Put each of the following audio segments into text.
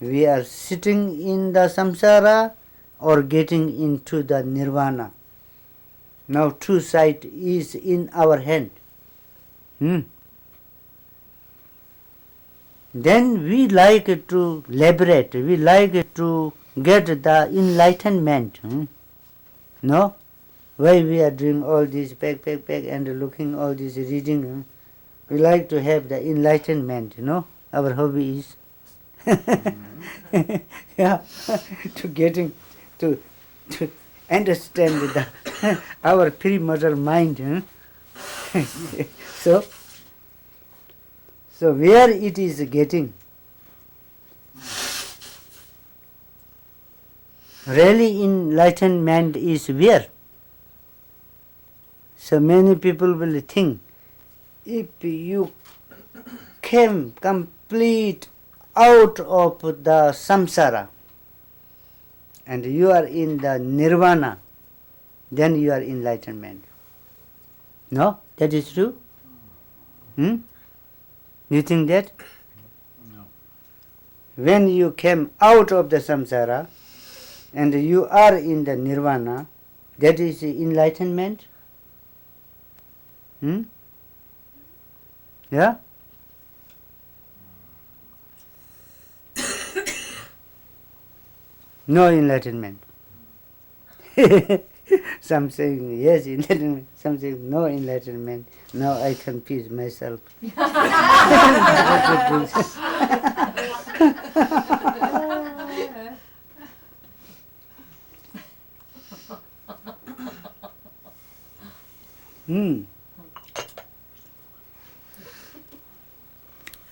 we are sitting in the samsara or getting into the nirvana. Now true sight is in our hand. Then we like to liberate, we like to get the enlightenment. No? Why we are doing all this back and looking all this reading? We like to have the enlightenment, our hobby is. Yeah, to understand our premortal mind. So where it is getting? Really enlightenment is where? So many people will think, if you came complete out of the samsara and you are in the nirvana, then you are enlightenment. No? That is true? You think that? No. When you came out of the samsara and you are in the nirvana, that is enlightenment? Yeah? No enlightenment. Some saying yes enlightenment, some saying no enlightenment. Now I confuse myself.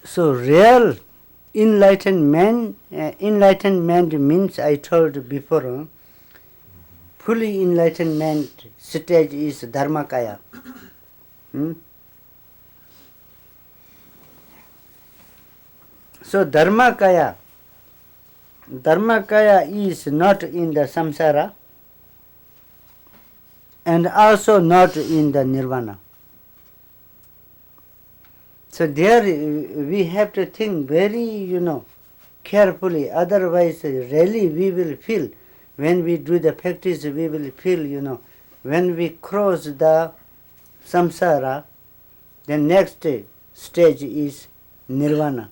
So real enlightenment means, I told before, fully enlightenment stage is Dharmakaya. So Dharmakaya is not in the samsara and also not in the nirvana. So there we have to think very, carefully, otherwise really we will feel, when we do the practice we will feel, when we cross the samsara, the next stage is nirvana.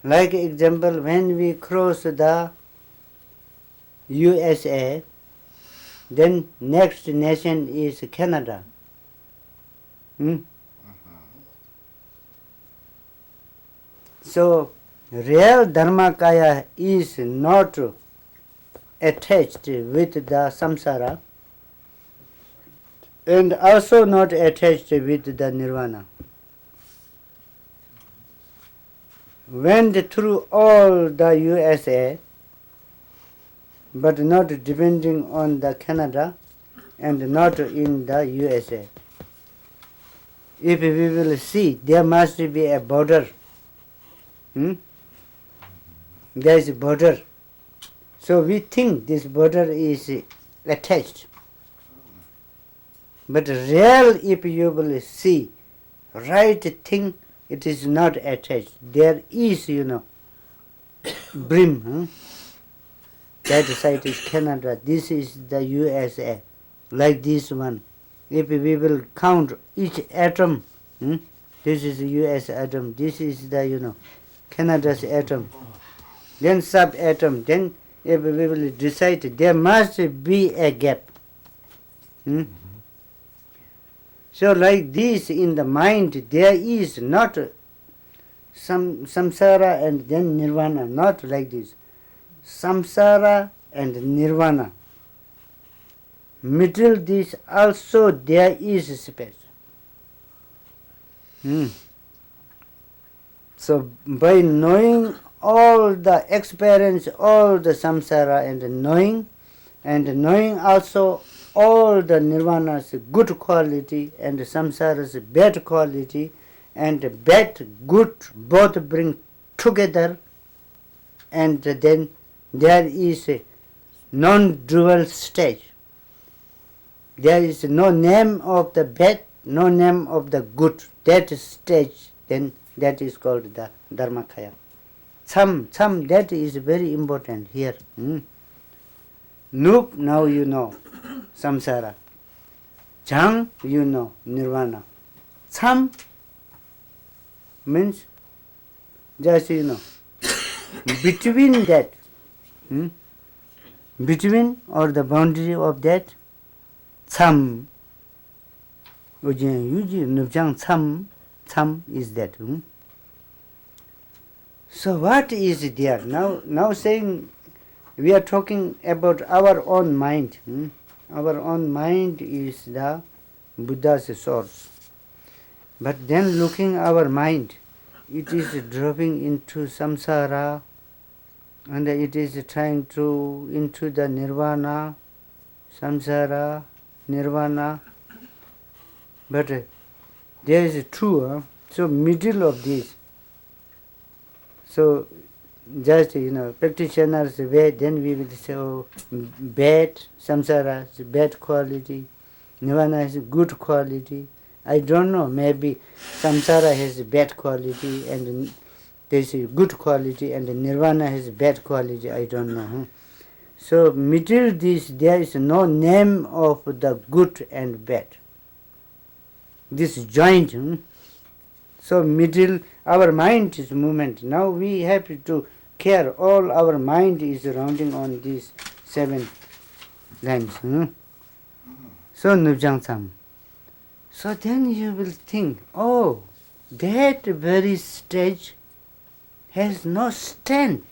Like example, when we cross the USA, then next nation is Canada. So real Dharmakaya is not attached with the samsara and also not attached with the nirvana. Went through all the USA, but not depending on the Canada and not in the USA. If we will see, there must be a border. There is a border. So we think this border is attached. But real, if you will see, right thing, it is not attached. There is, brim. That side is Canada. This is the USA. Like this one. If we will count each atom, this is the US atom, this is the, Canada's atom, then sub-atom, then if we will decide, there must be a gap. So like this in the mind, there is not some samsara and then nirvana, not like this. Samsara and nirvana. Middle this also there is space. So by knowing all the experience, all the samsara and knowing also all the nirvana's good quality and samsara's bad quality, and bad, good both bring together, and then there is a non-dual stage. There is no name of the bad, no name of the good. That stage, then that is called the Dharmakaya. Cham, that is very important here. Noop, now you know, samsara. Jhang, you know, nirvana. Cham means just you know. Between that, between or the boundary of that, cham, cham is that. So what is there? Now saying we are talking about our own mind. Our own mind is the Buddha's source. But then looking our mind, it is dropping into samsara and it is trying to into the nirvana, samsara, nirvana. But there is two, so middle of this. So just practitioners way, then we will say bad, samsara is bad quality, nirvana is good quality. I don't know, maybe samsara has bad quality and there is good quality and nirvana has bad quality, I don't know. So middle this, there is no name of the good and bad. This joint. So middle, our mind is movement. Now we have to care, all our mind is surrounding on these 7 lines. So Nubjang Sam. So then you will think, oh, that very stage has no stand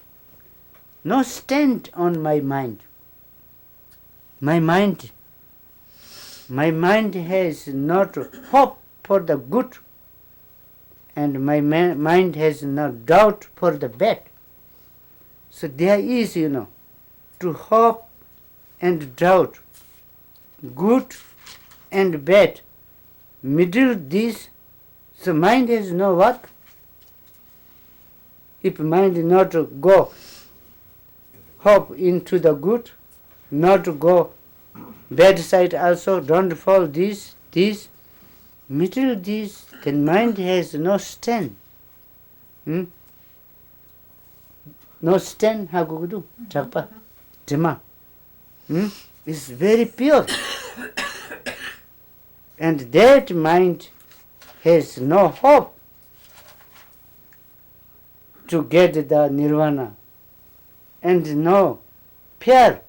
on my mind. My mind has not hope for the good, and my mind has no doubt for the bad. So there is, to hope and doubt, good and bad, middle this, so mind has no what? If mind not go hope into the good, not go bad side also, don't fall this, middle this, then mind has no stand. No stand, how go do? Chakpa, Dharma. Is very pure. And that mind has no hope to get the nirvana and no fear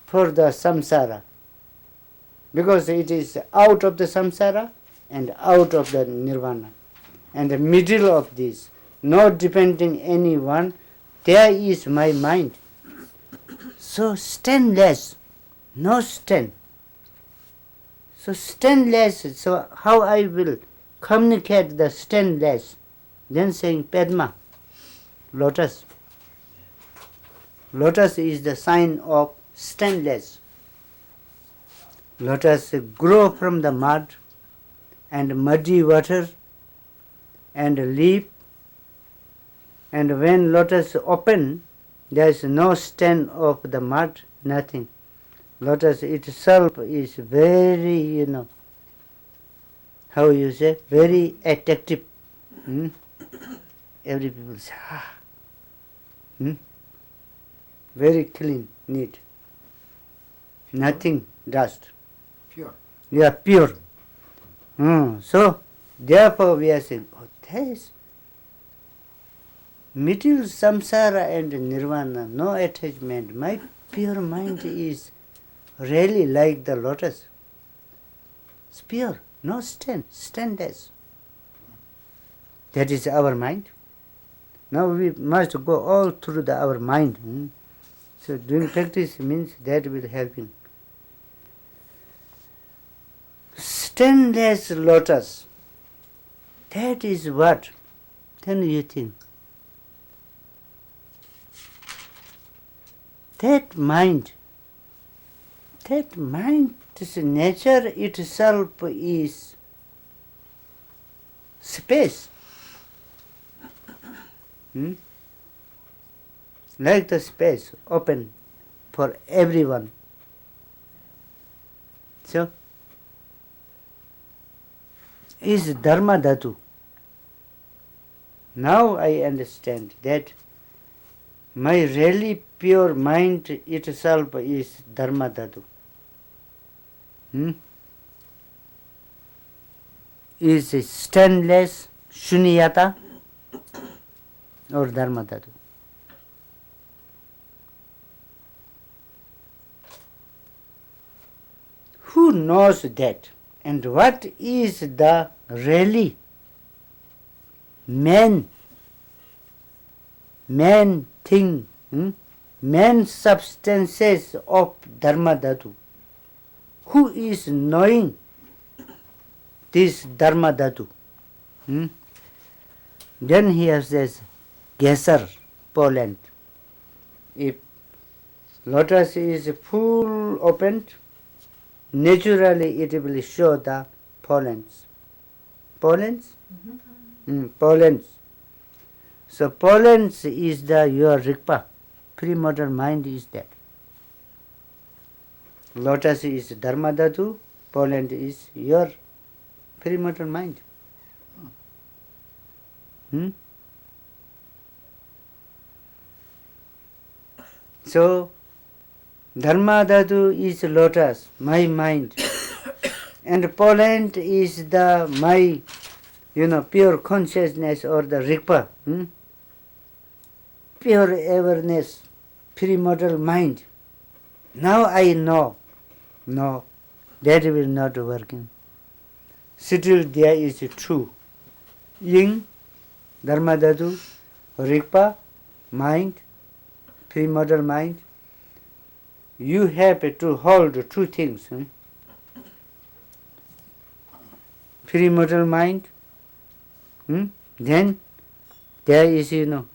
for the samsara, because it is out of the samsara and out of the nirvana, and the middle of this, not depending anyone, there is my mind. So standless, no stand. So standless, so how I will communicate the standless? Then saying Padma, lotus. Lotus is the sign of standless. Lotus grow from the mud and muddy water and leaf, and when lotus open, there is no stand of the mud, nothing. Lotus itself is very, how you say, very attractive. Every people say, very clean, neat. Nothing dust. Pure. Yeah, pure. So, therefore we are saying, oh, there is middle samsara and nirvana, no attachment. My pure mind is really like the lotus. It's pure, no standless. That is our mind. Now we must go all through our mind. So doing practice means that will helping. Standless lotus. That is what? Then you think. That mind, this nature itself is space. Like the space open for everyone. So, is Dharma Dhatu. Now I understand that my really pure mind itself is Dharma Dhatu. Is a stainless shunyata or Dharma Dhatu. Who knows that? And what is the really main thing, main substances of Dharma Dhatu? Who is knowing this Dharma Dhatu? Then he says, Gesser, Poland. If lotus is full opened, naturally it will show the pollens. Pollens? Pollens. So pollens is your Rigpa. Pre-modern mind is that. Lotus is Dharma Dhatu, pollen is your pre-modern mind. So Dharma Dhatu is lotus, my mind, and pollen is my pure consciousness or the Rigpa, pure awareness, pre-model mind. Now I know, no, that will not working. Still there is true. Yin, Dharma Dhatu, Rigpa, mind, pre-model mind. You have to hold two things. Pre-model mind, then there is, Dharma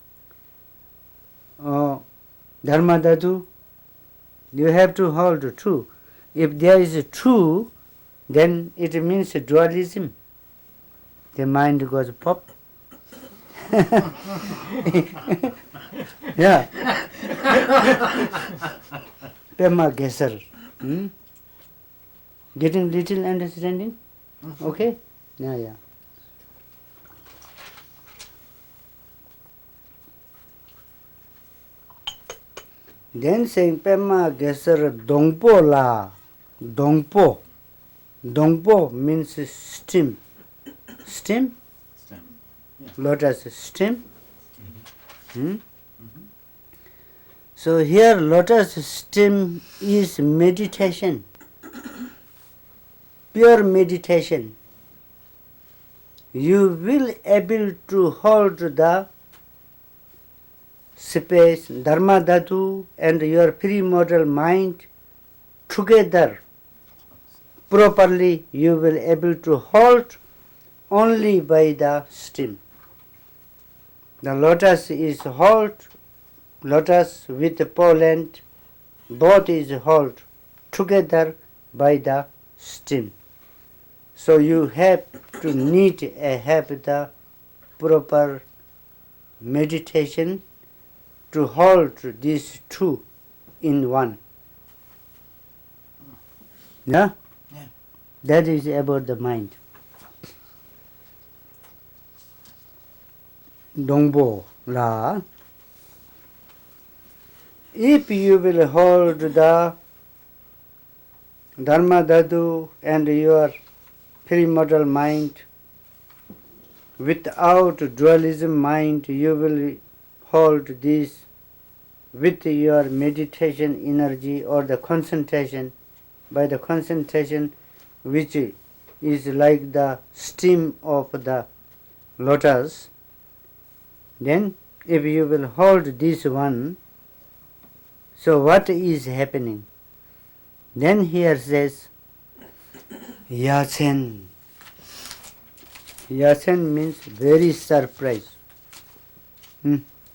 Dhatu. You have to hold two. If there is two, then it means dualism. The mind goes pop. Yeah. Pema Gesser. Getting little understanding? Okay? Yeah. Then saying Pema Gesser Dongpo la. Dongpo. Dongpo means stem. Stem? Yeah. Lotus stem. So here lotus stem is meditation. Pure meditation. You will able to hold the space, Dharma Dhatu and your pre-model mind together. Properly you will able to hold only by the stem. The lotus is hold, lotus with pollen, both is hold together by the stem. So you have to have the proper meditation to hold these two in one. Yeah? That is about the mind. Dongbo la. If you will hold the Dharma Dhatu and your pre-model mind without dualism mind, you will hold this with your meditation energy or the concentration, by the concentration which is like the steam of the lotus. Then if you will hold this one, so what is happening? Then here says Yasen. Yasen means very surprise.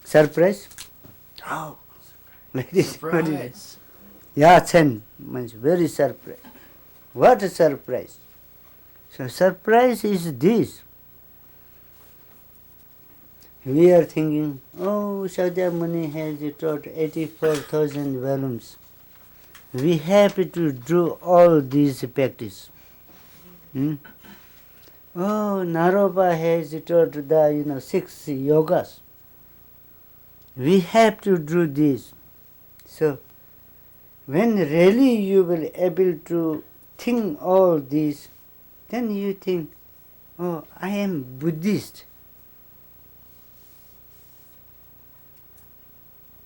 Surprise? Oh, Like this. surprise. Yasen means very surprise. What a surprise? So surprise is this. We are thinking, oh, Chhodak Muni has taught 84,000 volumes. We have to do all these practice. Oh, Naropa has taught the 6 yogas. We have to do this. So when really you will able to think all this, then you think, oh, I am Buddhist.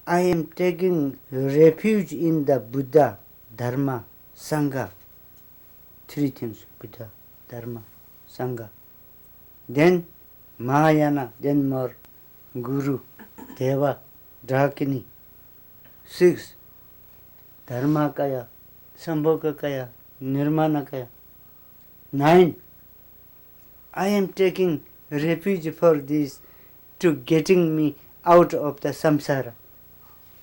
I am taking refuge in the Buddha, Dharma, Sangha. 3 things, Buddha, Dharma, Sangha. Then Mahayana, then more Guru, Deva, Drakini. 6, Dharmakaya, Sambhogakaya, Nirmanakaya. 9, I am taking refuge for this to getting me out of the samsara.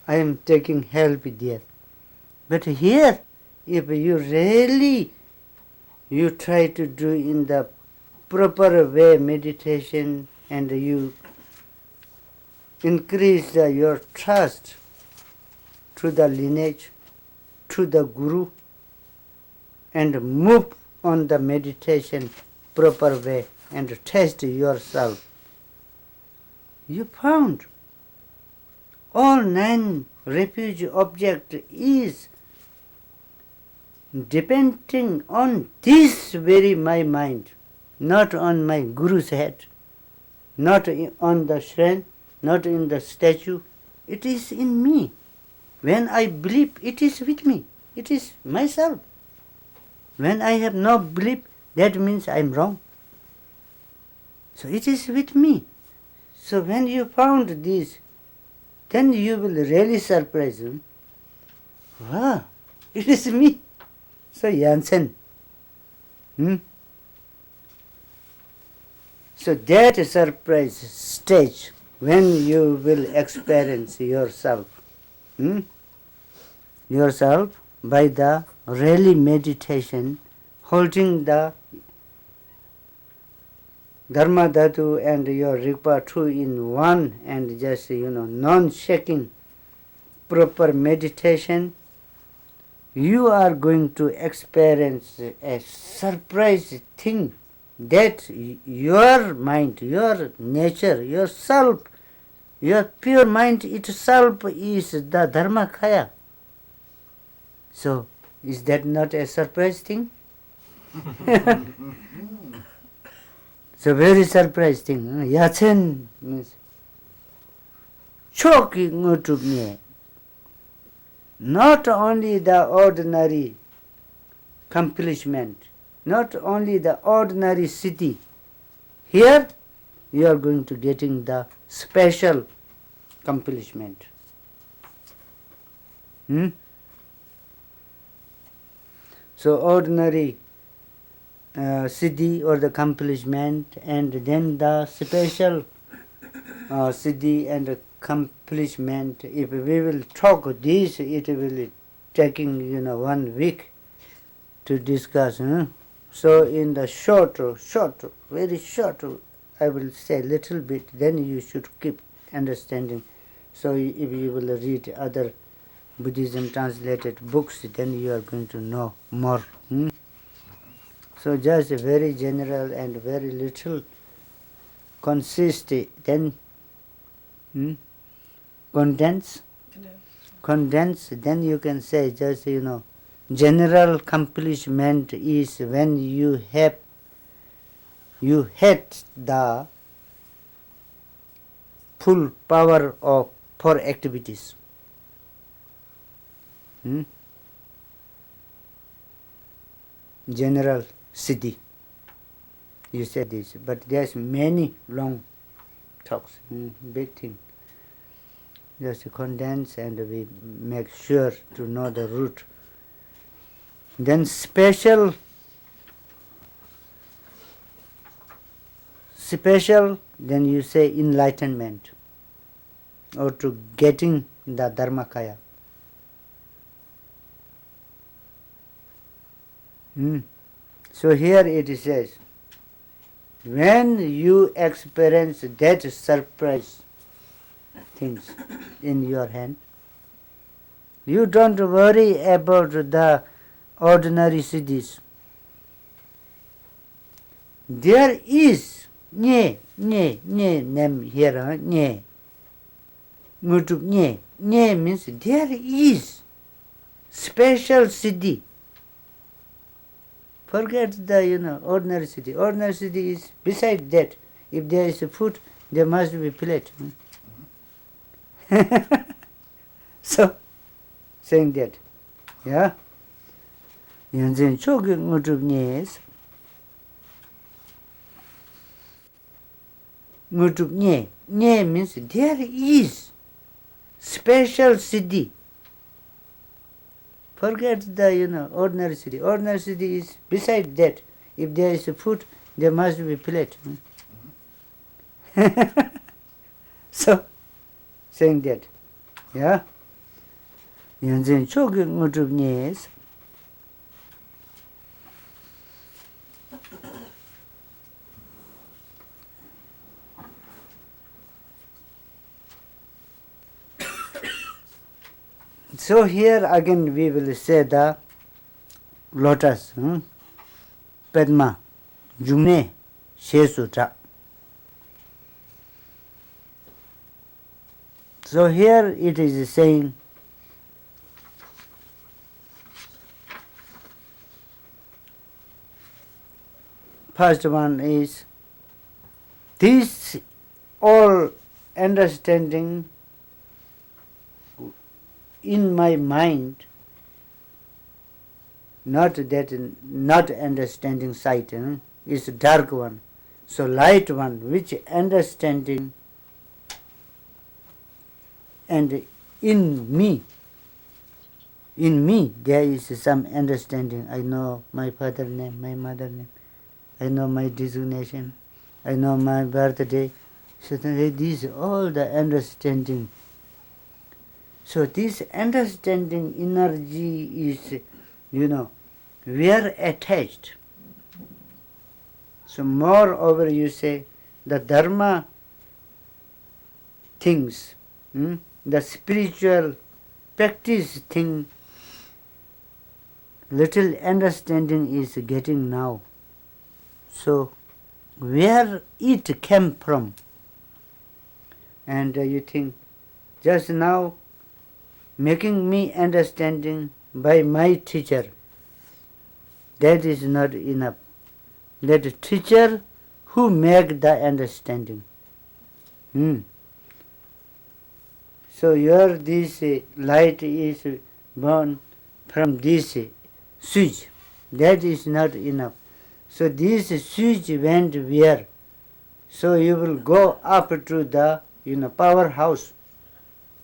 I am taking help there. But here, if you really try to do in the proper way meditation and you increase your trust to the lineage, to the Guru, and move on the meditation proper way and test yourself, you found all 9 refuge object is depending on this very my mind, not on my Guru's head, not on the shrine, not in the statue. It is in me. When I believe, it is with me. It is myself. When I have no belief, that means I am wrong. So it is with me. So when you found this, then you will really surprise him. Wow, it is me. So Jansen. So that surprise stage when you will experience yourself. Yourself by the really meditation, holding the Dharma Dhatu and your Rigpa 2 in one and just, non-shaking proper meditation, you are going to experience a surprise thing that your mind, your nature, yourself, your pure mind itself is the Dharmakaya. So, is that not a surprise thing? So very surprise thing. Yatsen means choking to me. Not only the ordinary accomplishment, not only the ordinary city. Here you are going to getting the special accomplishment. So ordinary siddhi or the accomplishment, and then the special siddhi and accomplishment. If we will talk this, it will taking 1 week to discuss. So in the short, very short, I will say little bit. Then you should keep understanding. So if you will read other Buddhism translated books, then you are going to know more. So just very general and very little consist, then condense, then you can say just, general accomplishment is when you had the full power of 4 activities. General siddhi. You said this, but there's many long talks, big thing. Just condense and we make sure to know the root. Then special, then you say enlightenment, or to getting the Dharmakaya. So here it says, when you experience that surprise things in your hand, you don't worry about the ordinary siddhis. there is name here, nye. Ngutup nye. Nye means there is special siddhi. Forget the, ordinary siddhi. Ordinary siddhi is beside that. If there is a food, there must be plate. So, saying that. Yeah? Yanzen chogi ngutup nye is. Ngutup nye. Nye means there is special siddhi. Forget the, ordinary siddhi. Ordinary siddhi is beside that. If there is a food, there must be plate. So, saying that. Yeah? Yanzen chogi ngutup nye is. So here again we will say the lotus, Padma, Jumne, Sutra. So here it is saying, first one is, this all understanding in my mind, not understanding sight, is dark one. So light one, which understanding, and in me there is some understanding. I know my father name, my mother name, I know my designation, I know my birthday. So these all the understanding. So this understanding energy is, we are attached. So moreover you say the Dharma things, the spiritual practice thing, little understanding is getting now. So where it came from? And you think, just now making me understanding by my teacher, that is not enough. That teacher who make the understanding. So your this light is born from this switch. That is not enough. So this switch went where? So you will go up to the powerhouse.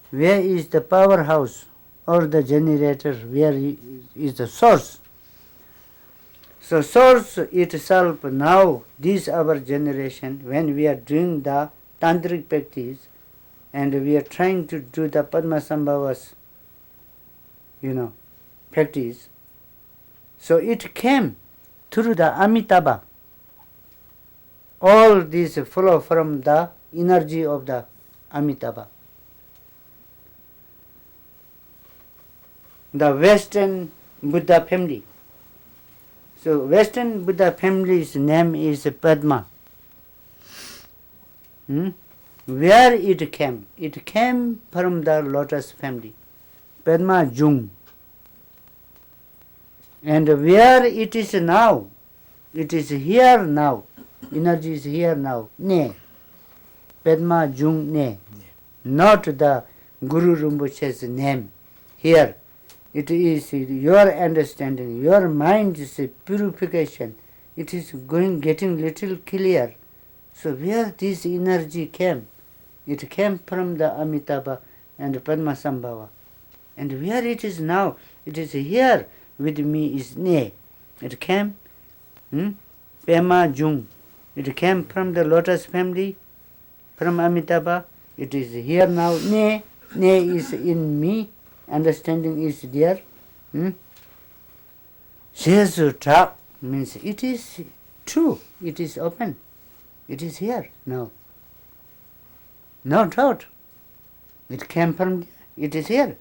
Where is the powerhouse or the generator? Where is the source? So source itself now, this our generation, when we are doing the tantric practice and we are trying to do the Padmasambhavas, practice. So it came through the Amitabha. All these flow from the energy of the Amitabha. The Western Buddha family. So Western Buddha family's name is Padma. Where it came? It came from the lotus family. Padma Jung. And where it is now? It is here now. Energy is here now. Ne. Padma Jung Ne. Not the Guru Rinpoche's name. Here. It is your understanding, your mind's purification. It is getting little clear. So where this energy came? It came from the Amitabha and Padmasambhava. And where it is now? It is here with me is Ne. It came, Pema Jung. It came from the lotus family, from Amitabha. It is here now. Ne. Ne is in me. Understanding is there. Sutra means it is true. It is open. It is here now. No doubt. It came from, it is here.